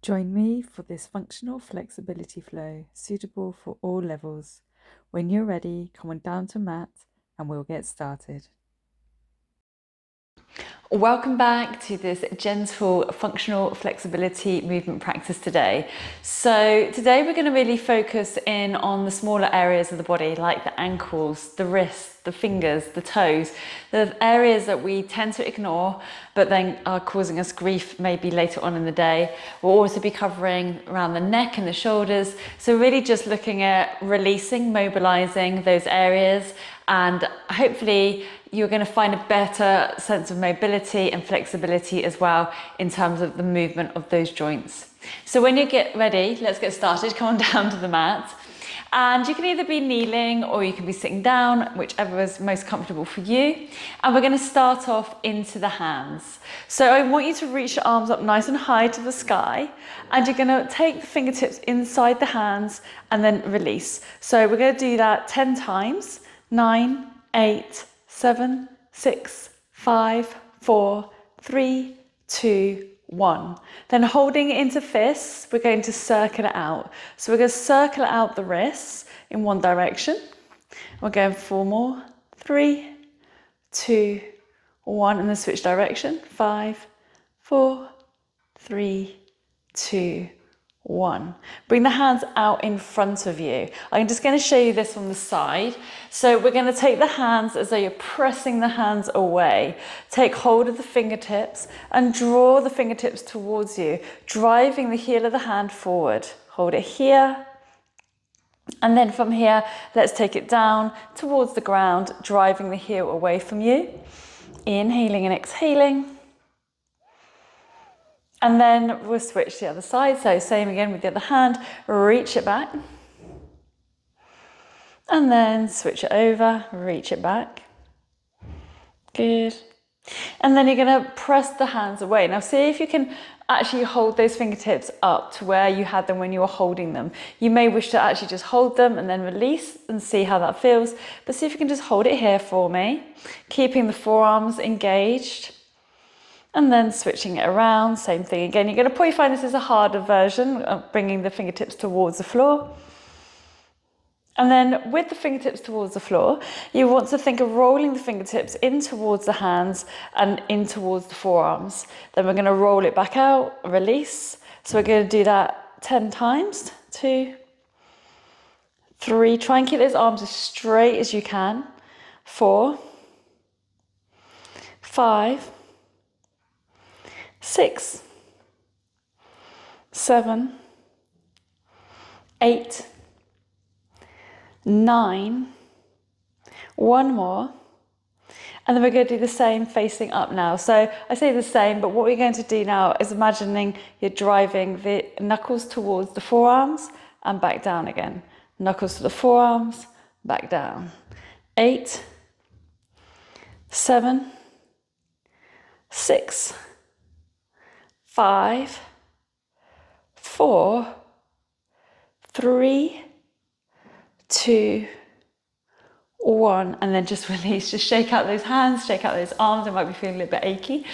Join me for this functional flexibility flow suitable for all levels. When you're ready, come on down to mat and we'll get started. Welcome back to this gentle functional flexibility movement practice today. So today we're going to really focus in on the smaller areas of the body, like the ankles, the wrists, the fingers, the toes, the areas that we tend to ignore but then are causing us grief maybe later on in the day. We'll also be covering around the neck and the shoulders. So really just looking at releasing, mobilizing those areas, and hopefully you're going to find a better sense of mobility and flexibility as well in terms of the movement of those joints. So when you get ready, let's get started. Come on down to the mat. And you can either be kneeling or you can be sitting down, whichever is most comfortable for you. And we're going to start off into the hands. So I want you to reach your arms up nice and high to the sky. And you're going to take the fingertips inside the hands and then release. So we're going to do that 10 times. 9, 8, 7, 6, 5, 4, 3, 2, 1. Then holding it into fists, we're going to circle it out. So we're going to circle out the wrists in one direction. We're going 4 more. 3, 2, 1. And then switch direction. 5, 4, 3, 2, 1. Bring the hands out in front of you. I'm just going to show you this on the side. So we're going to take the hands as though you're pressing the hands away. Take hold of the fingertips and draw the fingertips towards you, driving the heel of the hand forward. Hold it here. And then from here, let's take it down towards the ground, driving the heel away from you. Inhaling and exhaling. And then we'll switch to the other side. So same again with the other hand, reach it back. And then switch it over, reach it back. Good. And then you're going to press the hands away. Now see if you can actually hold those fingertips up to where you had them when you were holding them. You may wish to actually just hold them and then release and see how that feels. But see if you can just hold it here for me, keeping the forearms engaged. And then switching it around, same thing again. You're going to probably find this is a harder version of bringing the fingertips towards the floor. And then with the fingertips towards the floor, you want to think of rolling the fingertips in towards the hands and in towards the forearms. Then we're going to roll it back out, release. So we're going to do that 10 times. 2, 3. Try and keep those arms as straight as you can. 4, 5, 6, 7, 8, 9, 1 more, and then we're going to do the same facing up now. So I say the same, but what we're going to do now is imagining you're driving the knuckles towards the forearms and back down again. Knuckles to the forearms, back down. 8, 7, 6, 5, 4, 3, 2, 1, and then just release. Just shake out those hands, shake out those arms. It might be feeling a little bit achy.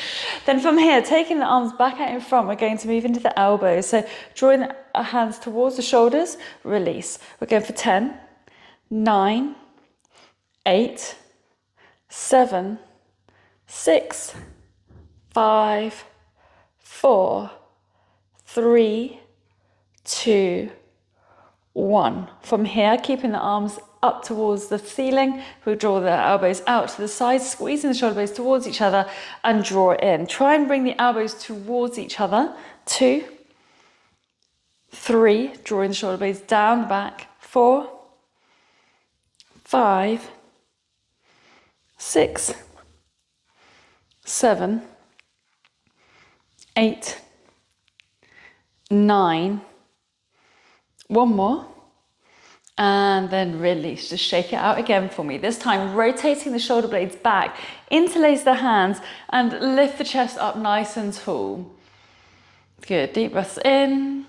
Then from here, taking the arms back out in front, we're going to move into the elbows. So drawing the hands towards the shoulders, release. We're going for 10, 9, 8, 7, 6, 5, 4, 3, 2, 1. From here, keeping the arms up towards the ceiling, we'll draw the elbows out to the sides, squeezing the shoulder blades towards each other and draw it in. Try and bring the elbows towards each other. 2, 3, drawing the shoulder blades down the back. 4, 5, 6, 7, 8, 9, 1 more, and then release. Just shake it out again for me. This time rotating the shoulder blades back, interlace the hands and lift the chest up nice and tall. Good, deep breaths in.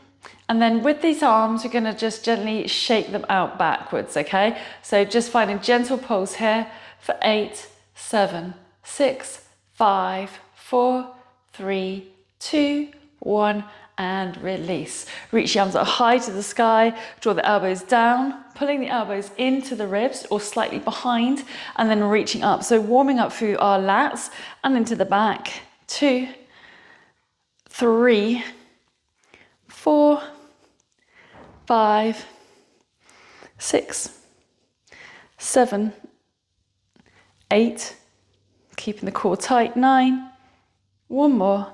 And then with these arms, you're gonna just gently shake them out backwards, okay? So just find a gentle pulse here for 8, 7, 6, 5, 4, 3, 2, 1, and release. Reach the arms up high to the sky, draw the elbows down, pulling the elbows into the ribs or slightly behind, and then reaching up. So warming up through our lats and into the back. 2, 3, 4, 5, 6, 7, 8, keeping the core tight, 9, one more,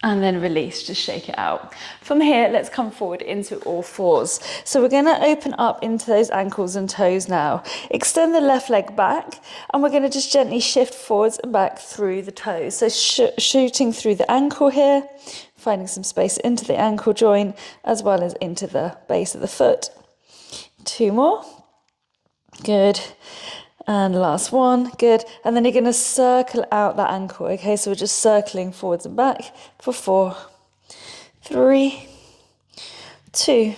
and then release, just shake it out. From here, let's come forward into all fours. So we're gonna open up into those ankles and toes now. Extend the left leg back, and we're gonna just gently shift forwards and back through the toes. So shooting through the ankle here, finding some space into the ankle joint, as well as into the base of the foot. 2 more, good. And last one, good. And then you're going to circle out that ankle, okay? So we're just circling forwards and back for 4, 3, 2,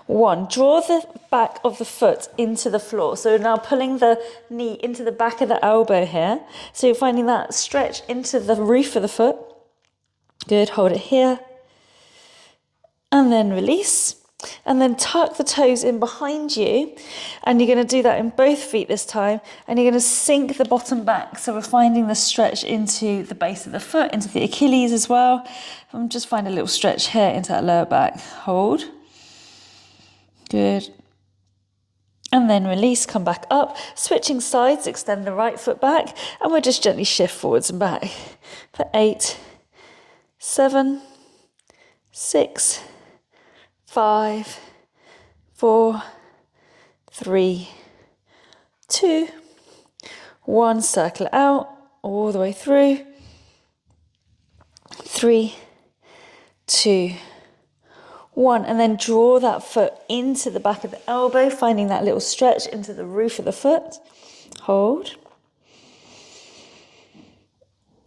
1. Draw the back of the foot into the floor. So now pulling the knee into the back of the elbow here. So you're finding that stretch into the roof of the foot. Good, hold it here. And then release. And then tuck the toes in behind you, and you're going to do that in both feet this time, and you're going to sink the bottom back. So we're finding the stretch into the base of the foot, into the Achilles as well. And just find a little stretch here into that lower back. Hold. Good. And then release, come back up. Switching sides, extend the right foot back, and we'll just gently shift forwards and back for 8, 7, 6, 5, 4, 3, 2, 1. Circle out all the way through. 3, 2, 1. And then draw that foot into the back of the elbow, finding that little stretch into the roof of the foot. Hold.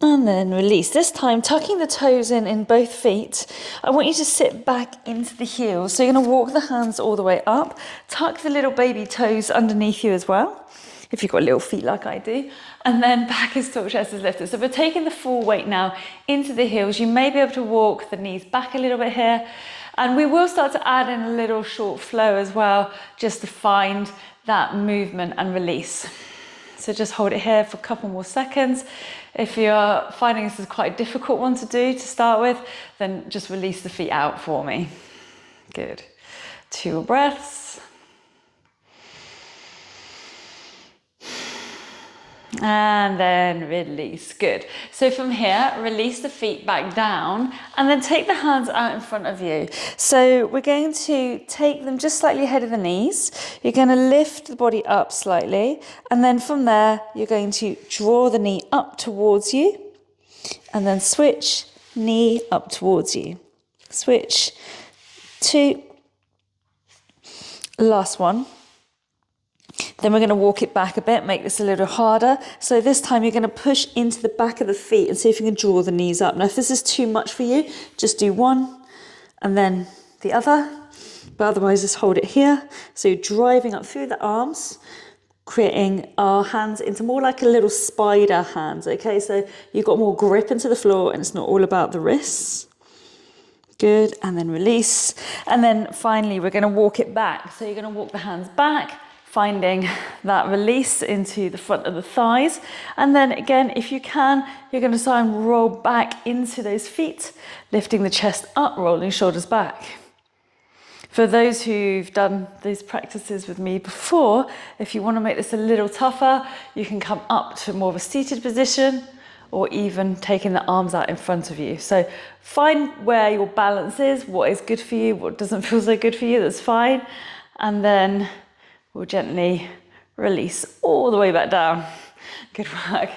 And then release. This time, tucking the toes in both feet, I want you to sit back into the heels. So you're going to walk the hands all the way up. Tuck the little baby toes underneath you as well, if you've got little feet like I do. And then back as tall, chest is lifted. So we're taking the full weight now into the heels. You may be able to walk the knees back a little bit here. And we will start to add in a little short flow as well, just to find that movement and release. So just hold it here for a couple more seconds. If you're finding this is quite a difficult one to do to start with, then just release the feet out for me. Good. 2 breaths. And then release. Good. So from here, release the feet back down and then take the hands out in front of you. So we're going to take them just slightly ahead of the knees. You're going to lift the body up slightly. And then from there, you're going to draw the knee up towards you. And then switch, knee up towards you. Switch, 2. Last one. Then we're going to walk it back a bit, make this a little harder. So this time you're going to push into the back of the feet and see if you can draw the knees up. Now, if this is too much for you, just do one and then the other. But otherwise, just hold it here. So you're driving up through the arms, creating our hands into more like a little spider hands, okay? So you've got more grip into the floor and it's not all about the wrists. Good, and then release. And then finally, we're going to walk it back. So you're going to walk the hands back, finding that release into the front of the thighs. And then again, if you can, you're going to try and roll back into those feet, lifting the chest up, rolling shoulders back. For those who've done these practices with me before, if you want to make this a little tougher, you can come up to more of a seated position or even taking the arms out in front of you. So find where your balance is, what is good for you, what doesn't feel so good for you, that's fine. And then we'll gently release all the way back down. Good work.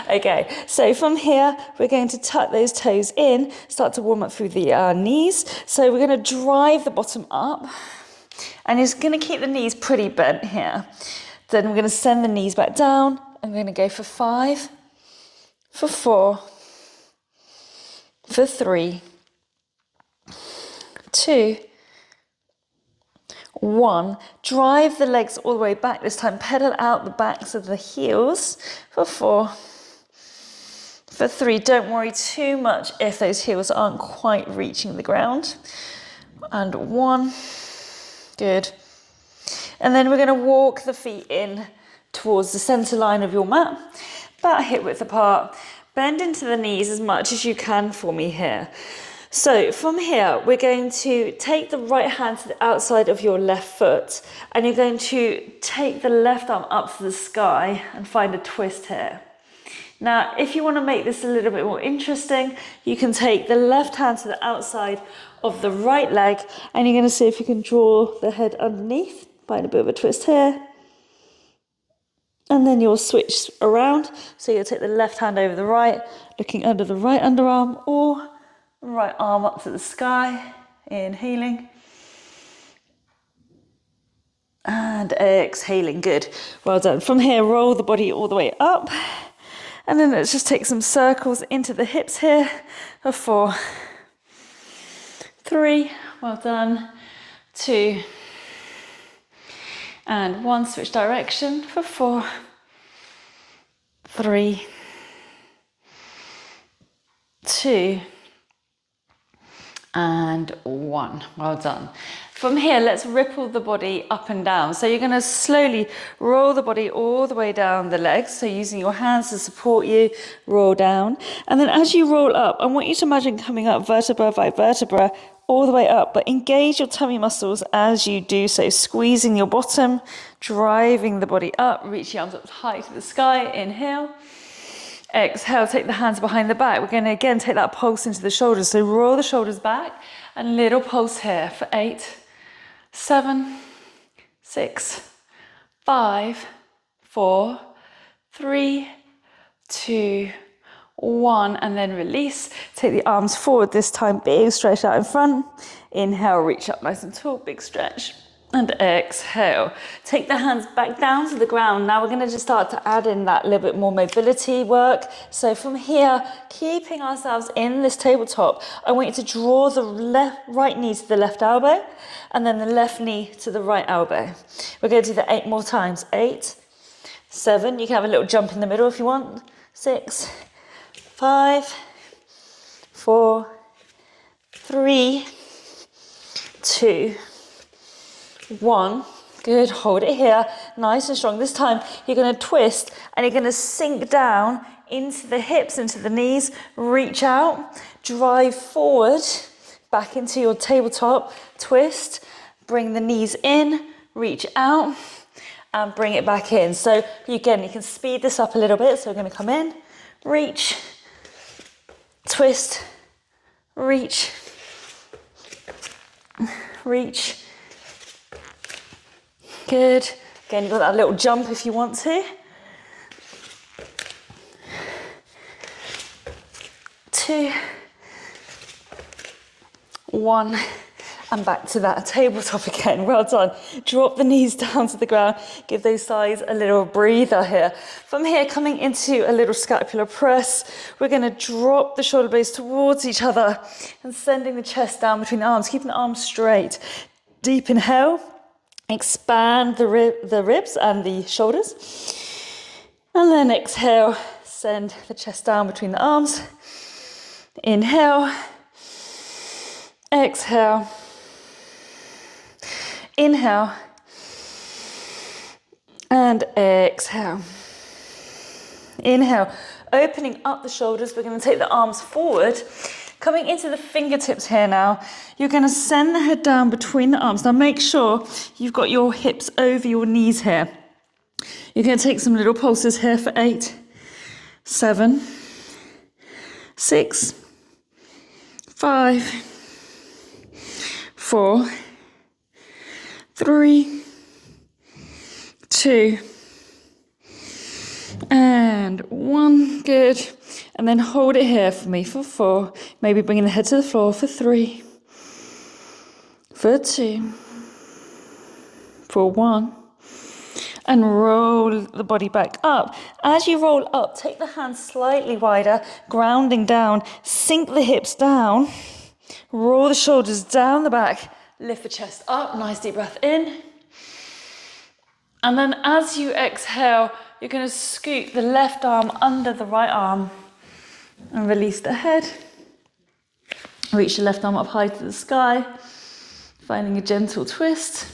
Okay, so from here, we're going to tuck those toes in, start to warm up through the knees. So we're going to drive the bottom up, and you're just going to keep the knees pretty bent here. Then we're going to send the knees back down. I'm going to go for 5, for 4, for 3, 2, 1. Drive the legs all the way back this time. Pedal out the backs of the heels for 4, For 3, don't worry too much if those heels aren't quite reaching the ground. And 1, good. And then we're going to walk the feet in towards the center line of your mat, about hip width apart. Bend into the knees as much as you can for me here. So from here, we're going to take the right hand to the outside of your left foot, and you're going to take the left arm up to the sky and find a twist here. Now, if you want to make this a little bit more interesting, you can take the left hand to the outside of the right leg, and you're going to see if you can draw the head underneath, find a bit of a twist here. And then you'll switch around. So you'll take the left hand over the right, looking under the right underarm, or right arm up to the sky, inhaling. And exhaling, good. Well done. From here, roll the body all the way up. And then let's just take some circles into the hips here for 4, 3, well done, 2, and 1, switch direction for 4, 3, 2, and 1. Well done. From here, let's ripple the body up and down. So you're going to slowly roll the body all the way down the legs. So using your hands to support you, roll down. And then as you roll up, I want you to imagine coming up vertebra by vertebra all the way up, but engage your tummy muscles as you do so, squeezing your bottom, driving the body up, reach your arms up high to the sky, inhale. Exhale, take the hands behind the back. We're going to again take that pulse into the shoulders. So roll the shoulders back and little pulse here for 8, 7, 6, 5, 4, 3, 2, 1, and then release. Take the arms forward this time, big stretch out in front. Inhale, reach up nice and tall, big stretch. And exhale. Take the hands back down to the ground. Now we're going to just start to add in that little bit more mobility work. So from here, keeping ourselves in this tabletop, I want you to draw the right knee to the left elbow and then the left knee to the right elbow. We're going to do that 8 more times. 8, 7, you can have a little jump in the middle if you want. 6, 5, 4, 3, 2, 1, good, hold it here, nice and strong. This time you're going to twist and you're going to sink down into the hips, into the knees, reach out, drive forward, back into your tabletop, twist, bring the knees in, reach out, and bring it back in. So again, you can speed this up a little bit. So we're going to come in, reach, twist, reach, reach. Good. Again, you've got that little jump if you want to. 2, 1, and back to that tabletop again. Well done. Drop the knees down to the ground. Give those thighs a little breather here. From here, coming into a little scapular press, we're going to drop the shoulder blades towards each other and sending the chest down between the arms, keeping the arms straight. Deep inhale. Expand the ribs and the shoulders. And then exhale, send the chest down between the arms. Inhale, exhale, inhale, and exhale. Inhale, opening up the shoulders. We're going to take the arms forward. Coming into the fingertips here now, you're going to send the head down between the arms. Now make sure you've got your hips over your knees here. You're going to take some little pulses here for 8, 7, 6, 5, 4, 3, 2, and 1. Good. And then hold it here for me for 4. Maybe bringing the head to the floor for 3, for 2, for 1. And roll the body back up. As you roll up, take the hands slightly wider, grounding down, sink the hips down, roll the shoulders down the back, lift the chest up, nice deep breath in. And then as you exhale, you're going to scoot the left arm under the right arm. And release the head. Reach the left arm up high to the sky, finding a gentle twist.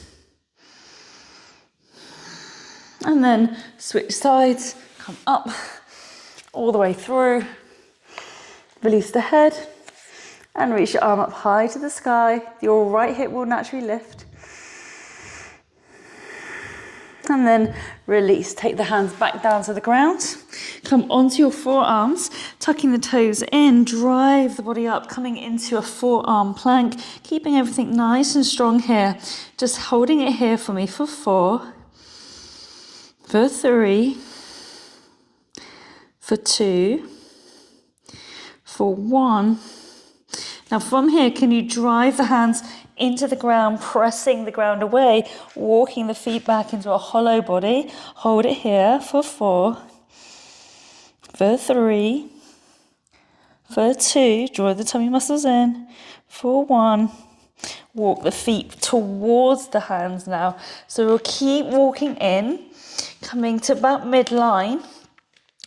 And then switch sides, come up, all the way through. Release the head and reach your arm up high to the sky. Your right hip will naturally lift. And then release. Take the hands back down to the ground. Come onto your forearms, tucking the toes in, drive the body up, coming into a forearm plank, keeping everything nice and strong here. Just holding it here for me for 4, for 3, for 2, for 1. Now from here, can you drive the hands into the ground, pressing the ground away, walking the feet back into a hollow body. Hold it here for 4, for 3, for 2, draw the tummy muscles in, for 1. Walk the feet towards the hands now. So we'll keep walking in, coming to about midline,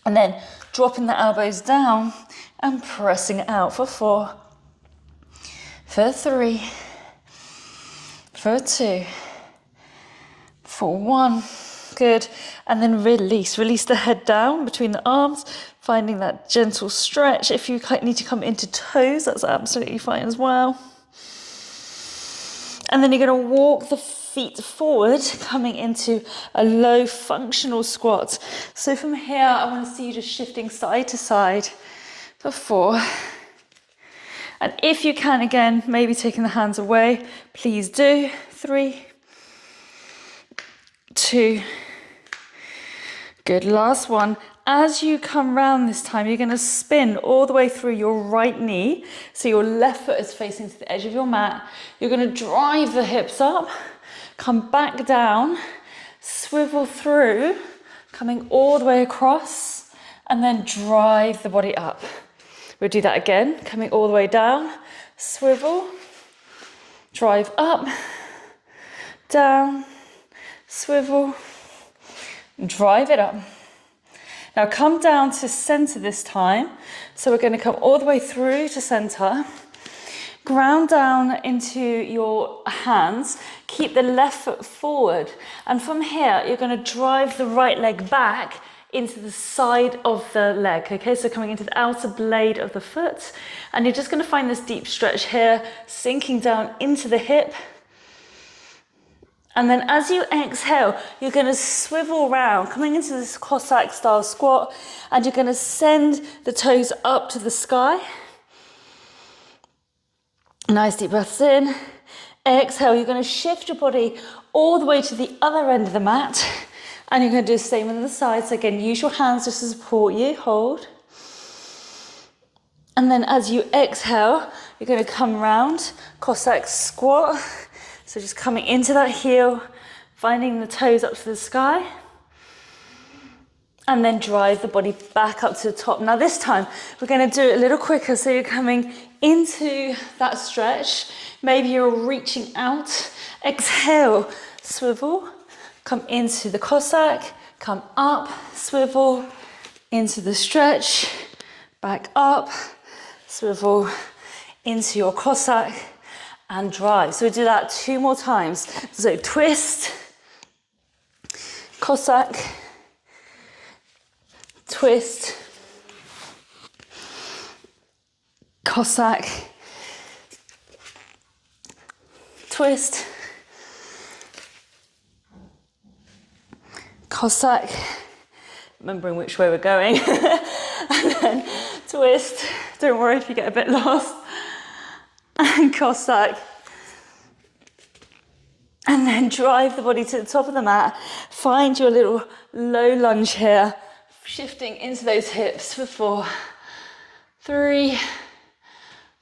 and then dropping the elbows down and pressing it out for 4, for 3, for 2, for 1. Good. And then release. Release the head down between the arms, finding that gentle stretch. If you need to come into toes, that's absolutely fine as well. And then you're going to walk the feet forward, coming into a low functional squat. So from here, I want to see you just shifting side to side for 4. And if you can, again, maybe taking the hands away, please do. 3, 2, good, last one. As you come round this time, you're going to spin all the way through your right knee. So your left foot is facing to the edge of your mat. You're going to drive the hips up, come back down, swivel through, coming all the way across, and then drive the body up. We'll do that again, coming all the way down, swivel, drive up, down, swivel, drive it up. Now come down to center this time. So we're going to come all the way through to center, ground down into your hands, keep the left foot forward. And from here, you're going to drive the right leg back into the side of the leg, okay? So coming into the outer blade of the foot, and you're just going to find this deep stretch here, sinking down into the hip. And then as you exhale, you're going to swivel round, coming into this Cossack style squat, and you're going to send the toes up to the sky. Nice deep breaths in. Exhale, you're going to shift your body all the way to the other end of the mat. And you're going to do the same on the side. So again, use your hands just to support you. Hold. And then as you exhale, you're going to come round, Cossack squat. So just coming into that heel, finding the toes up to the sky. And then drive the body back up to the top. Now this time, we're going to do it a little quicker. So you're coming into that stretch. Maybe you're reaching out. Exhale, swivel. Come into the Cossack, come up, swivel, into the stretch, back up, swivel, into your Cossack, and drive. So we do that 2 more times. So twist, Cossack, twist, Cossack, twist, Cossack, remembering which way we're going, and then twist, don't worry if you get a bit lost, and Cossack, and then drive the body to the top of the mat, find your little low lunge here, shifting into those hips for 4, 3,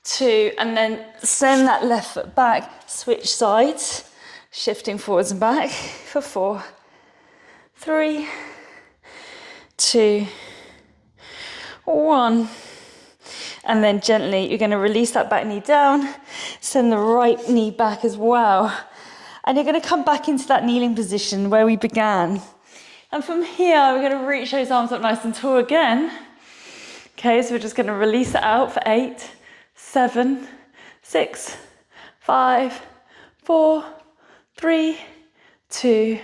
2, and then send that left foot back, switch sides, shifting forwards and back for 4, 3, 2, 1. And then gently, you're going to release that back knee down, send the right knee back as well. And you're going to come back into that kneeling position where we began. And from here, we're going to reach those arms up nice and tall again. Okay, so we're just going to release it out for 8, 7, 6, 5, 4, 3, 2,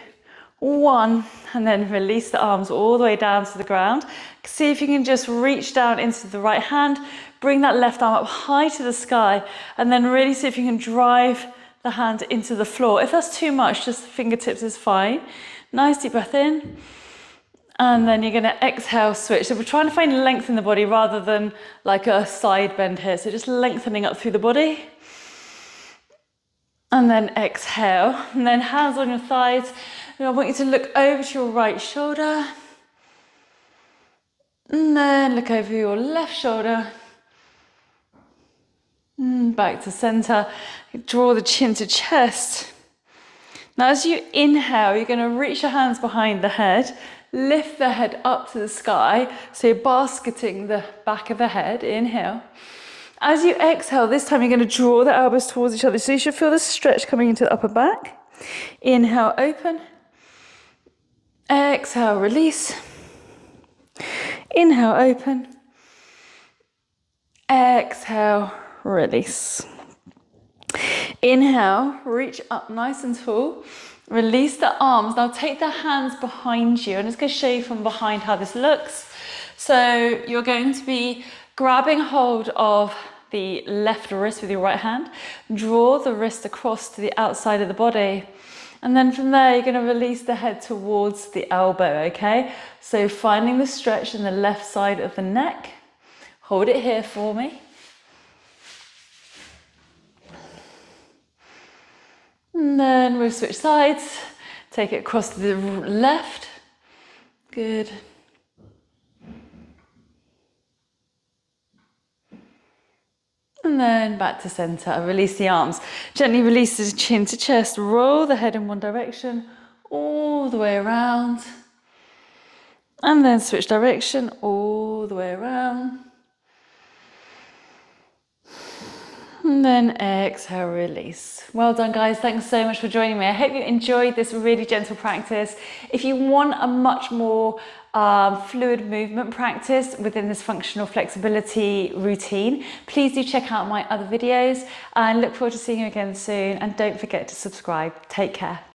1, and then release the arms all the way down to the ground. See if you can just reach down into the right hand, bring that left arm up high to the sky, and then really see if you can drive the hand into the floor. If that's too much, just the fingertips is fine. Nice deep breath in. And then you're going to exhale, switch. So we're trying to find length in the body rather than like a side bend here. So just lengthening up through the body. And then exhale. And then hands on your thighs. And I want you to look over to your right shoulder. And then look over your left shoulder. And back to center. Draw the chin to chest. Now as you inhale, you're going to reach your hands behind the head. Lift the head up to the sky. So you're basketing the back of the head. Inhale. As you exhale, this time you're going to draw the elbows towards each other. So you should feel the stretch coming into the upper back. Inhale, open. Exhale, release. Inhale, open. Exhale, release. Inhale, reach up nice and tall. Release the arms. Now take the hands behind you. I'm just going to show you from behind how this looks. So you're going to be grabbing hold of the left wrist with your right hand. Draw the wrist across to the outside of the body. And then from there, you're going to release the head towards the elbow, okay? So finding the stretch in the left side of the neck. Hold it here for me. And then we'll switch sides. Take it across to the left. Good. And then back to center. Release the arms. Gently release the chin to chest. Roll the head in one direction, all the way around. And then switch direction, all the way around. And then exhale, release. Well done, guys. Thanks so much for joining me. I hope you enjoyed this really gentle practice. If you want a much more fluid movement practice within this functional flexibility routine, please do check out my other videos and look forward to seeing you again soon. And don't forget to subscribe. Take care.